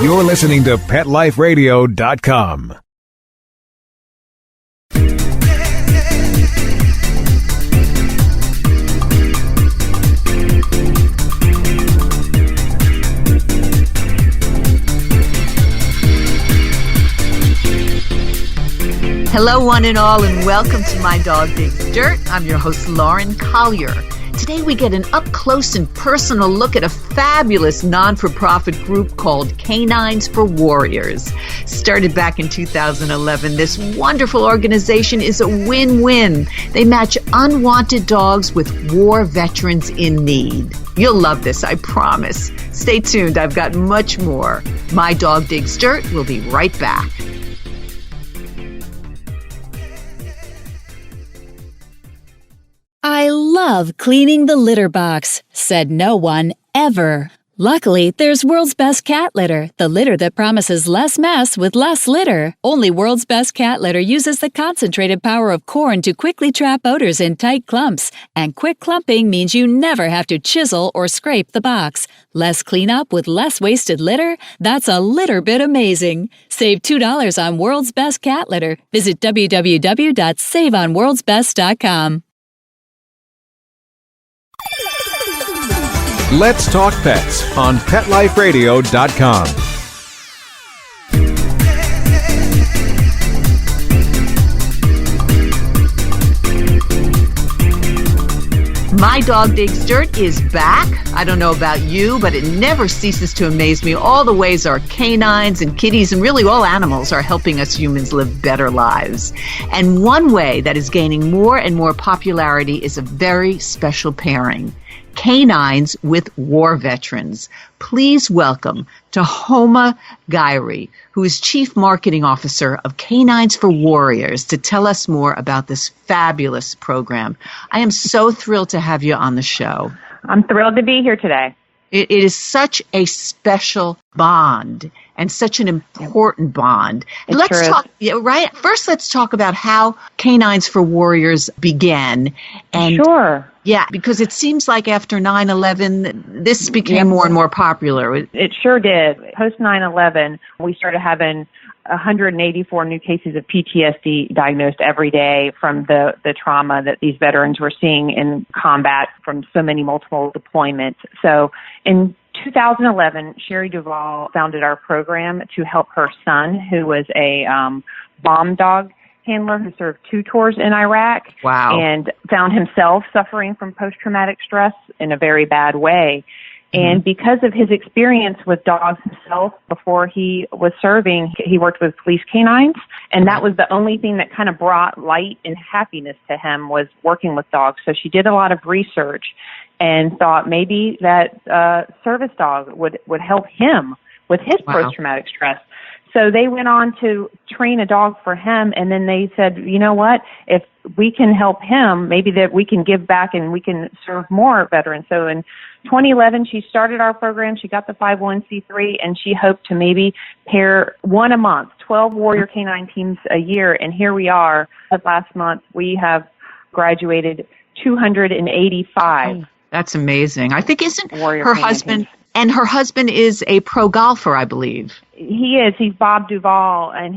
You're listening to PetLifeRadio.com. Hello, one and all, and welcome to My Dog Digs Dirt. I'm your host, Lauren Collier. Today we get an up-close and personal look at a fabulous non-for-profit group called K9s For Warriors. Started back in 2011, this wonderful organization is a win-win. They match unwanted dogs with war veterans in need. You'll love this, I promise. Stay tuned, I've got much more. My Dog Digs Dirt will be right back. I love cleaning the litter box, said no one ever. Luckily, there's World's Best Cat Litter, the litter that promises less mess with less litter. Only World's Best Cat Litter uses the concentrated power of corn to quickly trap odors in tight clumps. And quick clumping means you never have to chisel or scrape the box. Less cleanup with less wasted litter? That's a litter bit amazing. Save $2 on World's Best Cat Litter. Visit www.saveonworldsbest.com. Let's Talk Pets on PetLifeRadio.com. My Dog Digs Dirt is back. I don't know about you, but it never ceases to amaze me all the ways our canines and kitties and really all animals are helping us humans live better lives. And one way that is gaining more and more popularity is a very special pairing. Canines with war veterans. Please welcome Tahoma Guiry, who is Chief Marketing Officer of K9s For Warriors, to tell us more about this fabulous program. I am so thrilled to have you on the show. I'm thrilled to be here today. It is such a special bond and such an important bond. Let's talk, right? First, let's talk about how K9s For Warriors began. And sure. Yeah, because it seems like after 9/11, this became more and more popular. It sure did. Post 9/11, we started having 184 new cases of PTSD diagnosed every day from the trauma that these veterans were seeing in combat from so many multiple deployments. So in 2011, Sherry Duvall founded our program to help her son, who was a bomb dog handler who served 2 tours in Iraq. Wow. And found himself suffering from post-traumatic stress in a very bad way. And because of his experience with dogs himself before he was serving, he worked with police canines, and that was the only thing that kind of brought light and happiness to him was working with dogs. So she did a lot of research and thought maybe that service dog would help him with his post-traumatic stress. So they went on to train a dog for him, and then they said, you know what, if we can help him, maybe that we can give back and we can serve more veterans. So in 2011, she started our program. She got the 501c3, and she hoped to maybe pair one a month, 12 warrior canine teams a year. And here we are. Last month, we have graduated 285. That's amazing. I think isn't warrior her husband... teams. And her husband is a pro golfer, I believe. He is. He's Bob Duvall, and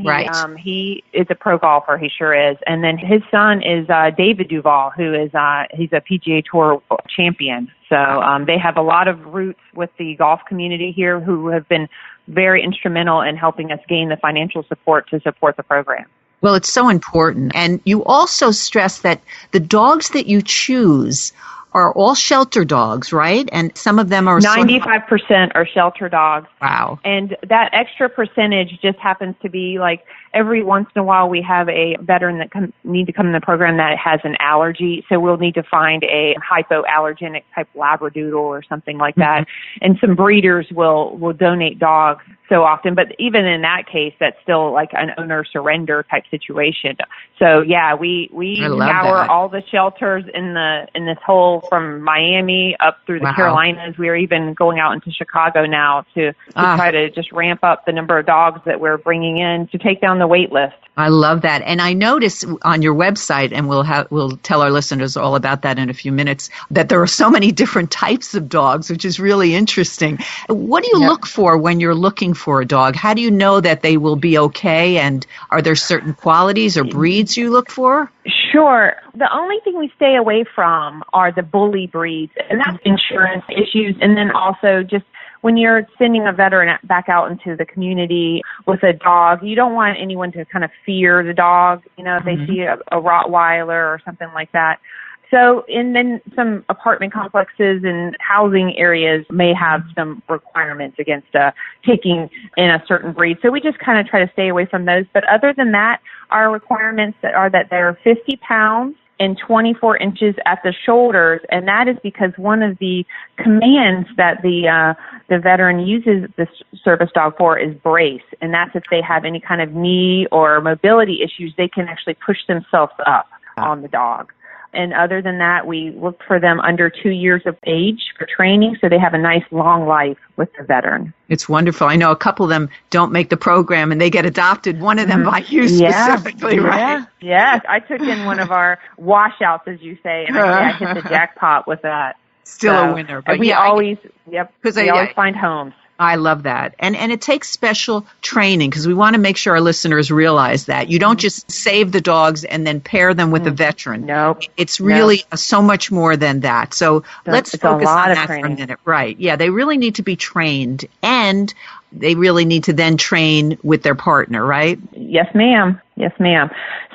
he is a pro golfer. He sure is. And then his son is David Duvall, who is he's a PGA Tour champion. So they have a lot of roots with the golf community here who have been very instrumental in helping us gain the financial support to support the program. Well, it's so important. And you also stress that the dogs that you choose are all shelter dogs, right? And some of them are 95% are shelter dogs. Wow. And that extra percentage just happens to be like every once in a while we have a veteran that need to come in the program that has an allergy. So we'll need to find a hypoallergenic type Labradoodle or something like that. And some breeders will donate dogs so often. But even in that case, that's still like an owner surrender type situation. So yeah, we scour all the shelters in this whole from Miami up through the Carolinas. We are even going out into Chicago now to try to just ramp up the number of dogs that we're bringing in to take down the wait list. I love that. And I notice on your website, and we'll tell our listeners all about that in a few minutes, that there are so many different types of dogs, which is really interesting. What do you look for when you're looking for a dog? How do you know that they will be okay? And are there certain qualities or breeds you look for? Sure. The only thing we stay away from are the bully breeds, and that's insurance issues. And then also just when you're sending a veteran back out into the community with a dog, you don't want anyone to kind of fear the dog, if they see a Rottweiler or something like that. So, and then some apartment complexes and housing areas may have some requirements against taking in a certain breed. So we just kind of try to stay away from those. But other than that, our requirements are that they're 50 pounds and 24 inches at the shoulders. And that is because one of the commands that the veteran uses the service dog for is brace. And that's if they have any kind of knee or mobility issues, they can actually push themselves up on the dog. And other than that, we look for them under 2 years of age for training so they have a nice long life with the veteran. It's wonderful. I know a couple of them don't make the program and they get adopted, one of them by you specifically, right? Yeah. I took in one of our washouts, as you say, and I hit the jackpot with that. Still a winner. But we always find homes. I love that. And it takes special training because we want to make sure our listeners realize that. You don't just save the dogs and then pair them with a veteran. No. It's really so much more than that. So let's focus on that for a minute. Right. Yeah, they really need to be trained, and they really need to then train with their partner, right? Yes, ma'am. Yes, ma'am.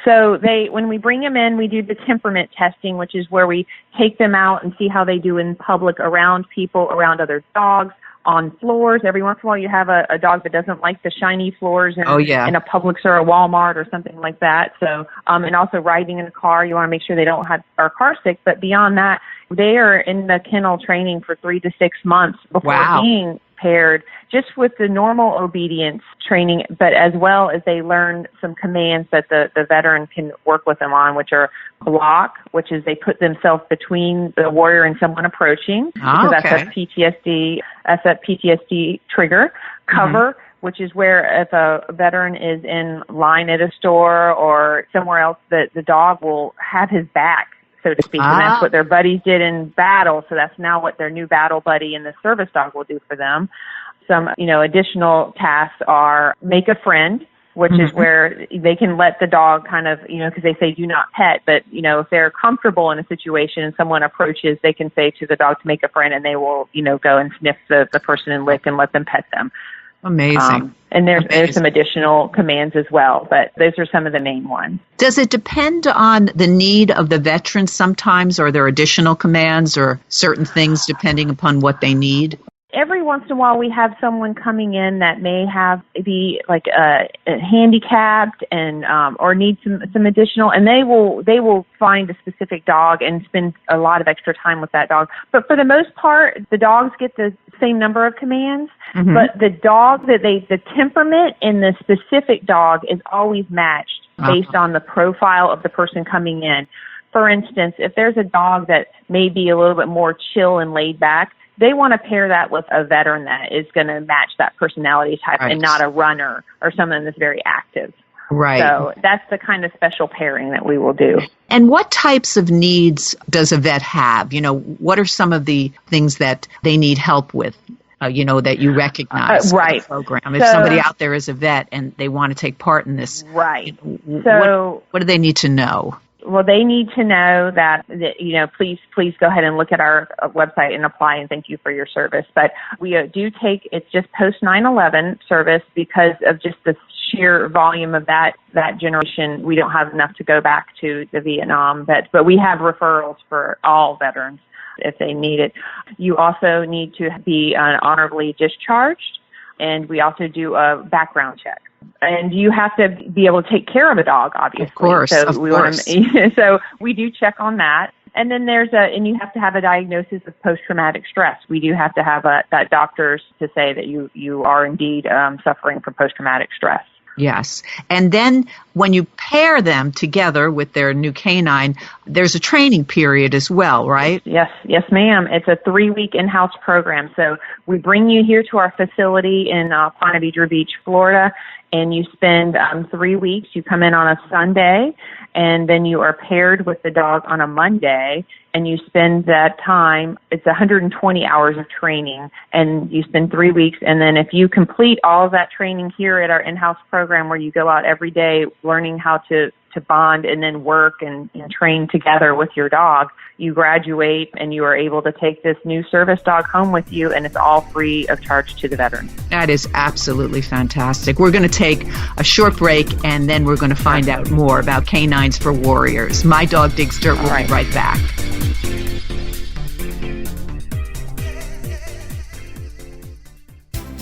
So when we bring them in, we do the temperament testing, which is where we take them out and see how they do in public, around people, around other dogs, on floors. Every once in a while you have a dog that doesn't like the shiny floors in a Publix or a Walmart or something like that. So, and also riding in a car, you want to make sure they don't are car sick. But beyond that, they are in the kennel training for 3 to 6 months before being paired, just with the normal obedience training, but as well as they learn some commands that the veteran can work with them on, which are block, which is they put themselves between the warrior and someone approaching. That's a PTSD trigger. Cover, which is where if a veteran is in line at a store or somewhere else, the dog will have his back, so to speak. And that's what their buddies did in battle. So that's now what their new battle buddy and the service dog will do for them. Some, additional tasks are make a friend, which is where they can let the dog kind of, because they say do not pet, but, if they're comfortable in a situation and someone approaches, they can say to the dog to make a friend, and they will, go and sniff the person and lick and let them pet them. Amazing. And there's some additional commands as well, but those are some of the main ones. Does it depend on the need of the veteran sometimes? Or are there additional commands or certain things depending upon what they need? Every once in a while, we have someone coming in that may be handicapped and or need some additional, and they will find a specific dog and spend a lot of extra time with that dog. But for the most part, the dogs get the same number of commands, but the temperament in the specific dog is always matched based on the profile of the person coming in. For instance, if there's a dog that may be a little bit more chill and laid back, they want to pair that with a veteran that is going to match that personality type and not a runner or someone that's very active. Right. So that's the kind of special pairing that we will do. And what types of needs does a vet have? What are some of the things that they need help with, that you recognize in the program? If somebody out there is a vet and they want to take part in this, so what do they need to know? Well, they need to know that please go ahead and look at our website and apply, and thank you for your service. But we do it's just post 9/11 service because of just the sheer volume of that generation. We don't have enough to go back to the Vietnam vets, but we have referrals for all veterans if they need it. You also need to be honorably discharged, and we also do a background check. And you have to be able to take care of a dog, obviously. Of course. So we do check on that. And then and you have to have a diagnosis of post-traumatic stress. We do have to have that doctors to say that you are indeed suffering from post-traumatic stress. Yes. And then when you pair them together with their new canine, there's a training period as well, right? Yes, ma'am. It's a 3-week in-house program. So we bring you here to our facility in Ponte Vedra Beach, Florida, and you spend 3 weeks. You come in on a Sunday, and then you are paired with the dog on a Monday, and you spend that time. It's 120 hours of training, and you spend 3 weeks. And then if you complete all of that training here at our in-house program, where you go out every day learning how to bond and then work and train together with your dog, you graduate and you are able to take this new service dog home with you, and it's all free of charge to the veteran. That is absolutely fantastic. We're going to take a short break, and then we're going to find out more about K9s For Warriors. My Dog Digs Dirt. We'll be right back.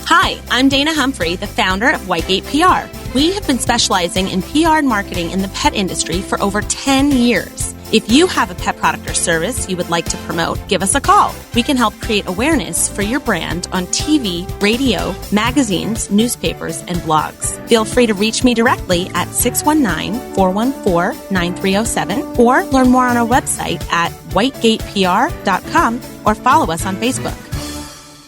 Hi, I'm Dana Humphrey, the founder of Whitegate PR. We have been specializing in PR and marketing in the pet industry for over 10 years. If you have a pet product or service you would like to promote, give us a call. We can help create awareness for your brand on TV, radio, magazines, newspapers, and blogs. Feel free to reach me directly at 619-414-9307 or learn more on our website at whitegatepr.com or follow us on Facebook.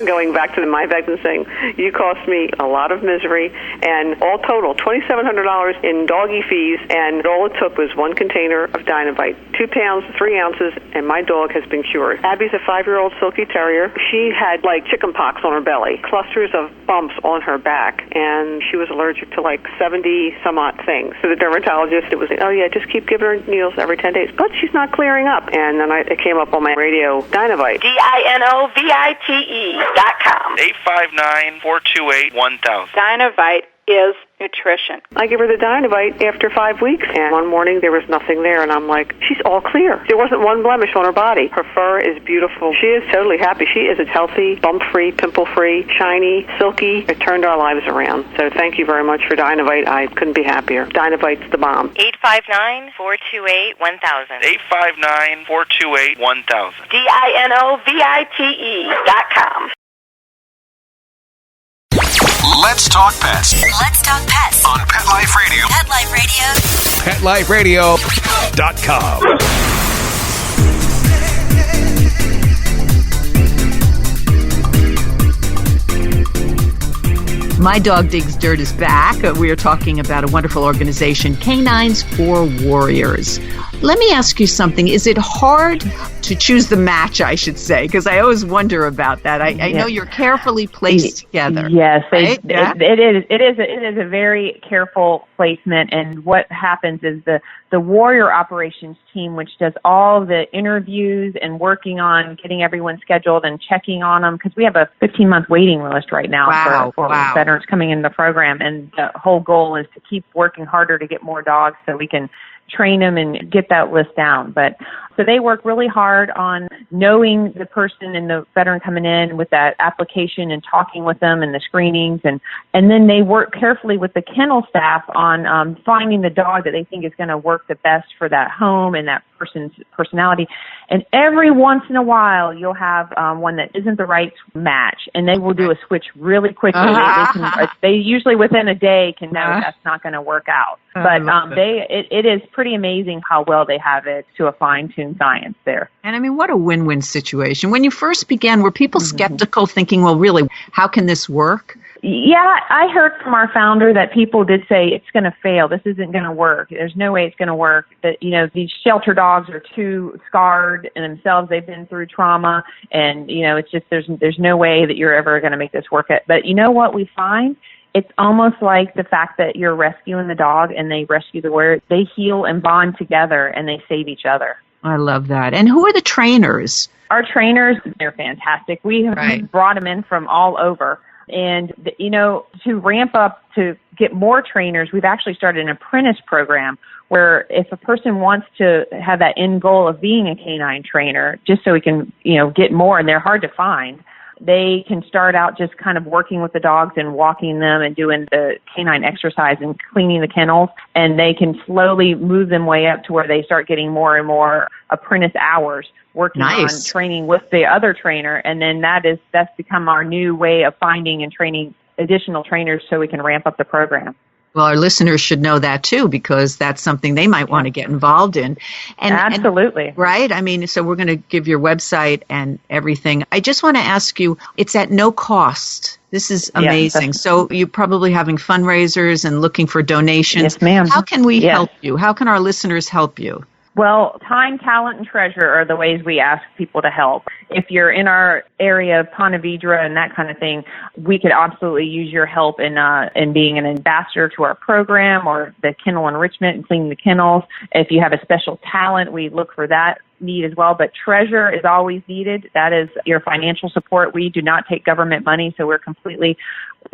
Going back to the My Vectin thing, you cost me a lot of misery, and all total, $2,700 in doggy fees, and all it took was one container of Dinovite, 2 pounds, 3 ounces, and my dog has been cured. Abby's a 5-year-old Silky Terrier. She had like chicken pox on her belly, clusters of bumps on her back, and she was allergic to like 70-some-odd things. So the dermatologist, it was, oh yeah, just keep giving her needles every 10 days, but she's not clearing up. And then it came up on my radio, Dinovite. DINOVITE.com. 859-428-1000. Dinovite is nutrition. I give her the Dinovite after 5 weeks, and one morning there was nothing there, and I'm like, she's all clear. There wasn't one blemish on her body. Her fur is beautiful. She is totally happy. She is healthy, bump-free, pimple-free, shiny, silky. It turned our lives around. So thank you very much for Dinovite. I couldn't be happier. Dinovite's the bomb. 859-428-1000. 859-428-1000. DINOVITE.com. Let's talk pets. Let's talk pets On Pet Life Radio. Pet Life Radio. PetLifeRadio.com. My Dog Digs Dirt is back. We are talking about a wonderful organization, K9s For Warriors. Let me ask you something. Is it hard to choose the match, I should say? Because I always wonder about that. I know you're carefully placed together. Yes, right? It is a very careful placement. And what happens is the Warrior Operations team, which does all the interviews and working on getting everyone scheduled and checking on them, because we have a 15-month waiting list right now for veterans coming into the program. And the whole goal is to keep working harder to get more dogs so we can train them and get that list down. But so they work really hard on knowing the person and the veteran coming in with that application and talking with them and the screenings. And then they work carefully with the kennel staff on finding the dog that they think is going to work the best for that home and that person's personality. And every once in a while, you'll have one that isn't the right match, and they will do a switch really quickly. They usually within a day can know that's not going to work out. But it is pretty amazing how well they have it to a fine-tuned science there. And I mean, what a win-win situation. When you first began, were people skeptical, thinking, well, really, how can this work? Yeah, I heard from our founder that people did say it's going to fail. This isn't going to work. There's no way it's going to work. That, these shelter dogs are too scarred in themselves. They've been through trauma, and it's just there's no way that you're ever going to make this work. But you know what we find? It's almost like the fact that you're rescuing the dog and they rescue the warrior. They heal and bond together, and they save each other. I love that. And who are the trainers? Our trainers, they're fantastic. We have brought them in from all over. And, to ramp up to get more trainers, we've actually started an apprentice program where if a person wants to have that end goal of being a canine trainer, just so we can, get more, and they're hard to find, they can start out just kind of working with the dogs and walking them and doing the canine exercise and cleaning the kennels, and they can slowly move them way up to where they start getting more and more apprentice hours working on training with the other trainer. And then that's become our new way of finding and training additional trainers so we can ramp up the program. Well, our listeners should know that too, because that's something they might want to get involved in. Absolutely. Right? I mean, so we're going to give your website and everything. I just want to ask you, it's at no cost. This is amazing. So you're probably having fundraisers and looking for donations. Yes, ma'am. How can we help you? How can our listeners help you? Well, time, talent, and treasure are the ways we ask people to help. If you're in our area of Ponte Vedra and that kind of thing, we could absolutely use your help in being an ambassador to our program or the kennel enrichment and cleaning the kennels. If you have a special talent, we look for that need as well. But treasure is always needed. That is your financial support. We do not take government money, so we're completely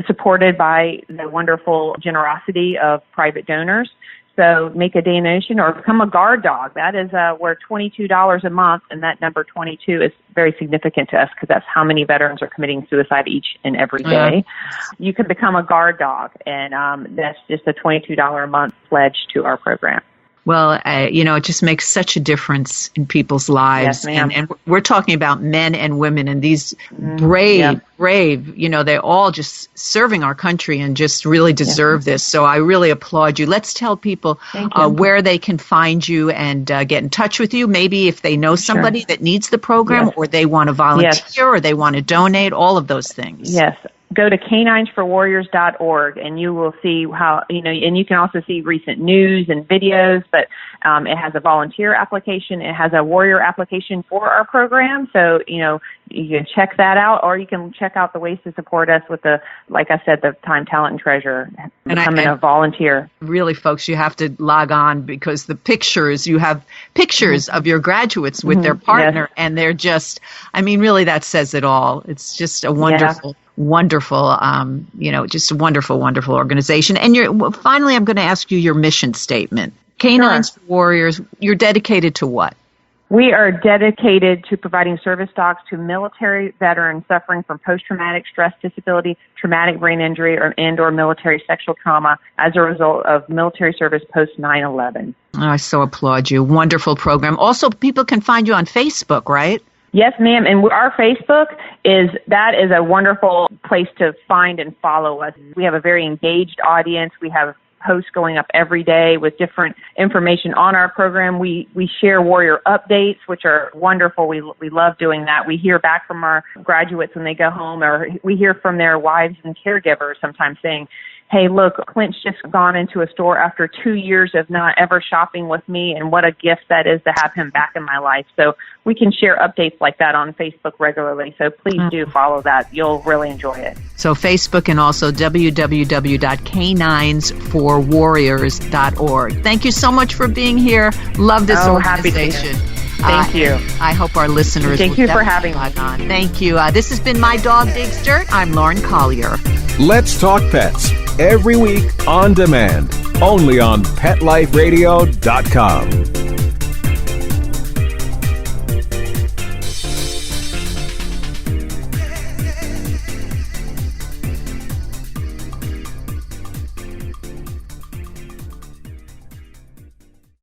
supported by the wonderful generosity of private donors. So make a donation or become a guard dog. That is we're $22 a month, and that number 22 is very significant to us because that's how many veterans are committing suicide each and every day. You can become a guard dog, and that's just a $22 a month pledge to our program. Well, it just makes such a difference in people's lives. Yes, ma'am. And we're talking about men and women and these brave, they're all just serving our country and just really deserve this. So I really applaud you. Let's tell people where they can find you and get in touch with you. Maybe if they know somebody that needs the program or they want to volunteer or they want to donate, all of those things. Yes. Go to K9sforwarriors.org and you will see how, and you can also see recent news and videos, but it has a volunteer application. It has a warrior application for our program. So, you can check that out, or you can check out the ways to support us with like I said, the time, talent, and treasure, becoming a volunteer. Really, folks, you have to log on because you have pictures of your graduates with their partner, and they're just, really that says it all. It's just a wonderful just a wonderful, wonderful organization. And finally, I'm going to ask you your mission statement. K9s For Warriors, you're dedicated to what? We are dedicated to providing service dogs to military veterans suffering from post-traumatic stress disability, traumatic brain injury, or military sexual trauma as a result of military service post 9/11. I so applaud you. Wonderful program. Also, people can find you on Facebook, right? Yes, ma'am. And our Facebook is a wonderful place to find and follow us. We have a very engaged audience. We have posts going up every day with different information on our program. We share warrior updates, which are wonderful. We love doing that. We hear back from our graduates when they go home, or we hear from their wives and caregivers sometimes saying, hey, look, Clint's just gone into a store after 2 years of not ever shopping with me, and what a gift that is to have him back in my life. So we can share updates like that on Facebook regularly. So please do follow that. You'll really enjoy it. So Facebook and also www.K9sforwarriors.org. Thank you so much for being here. Love this organization. Thank you. I hope our listeners Thank you for having me. Thank you. This has been My Dog Digs Dirt. I'm Lauren Collier. Let's Talk Pets, every week on demand, only on PetLifeRadio.com.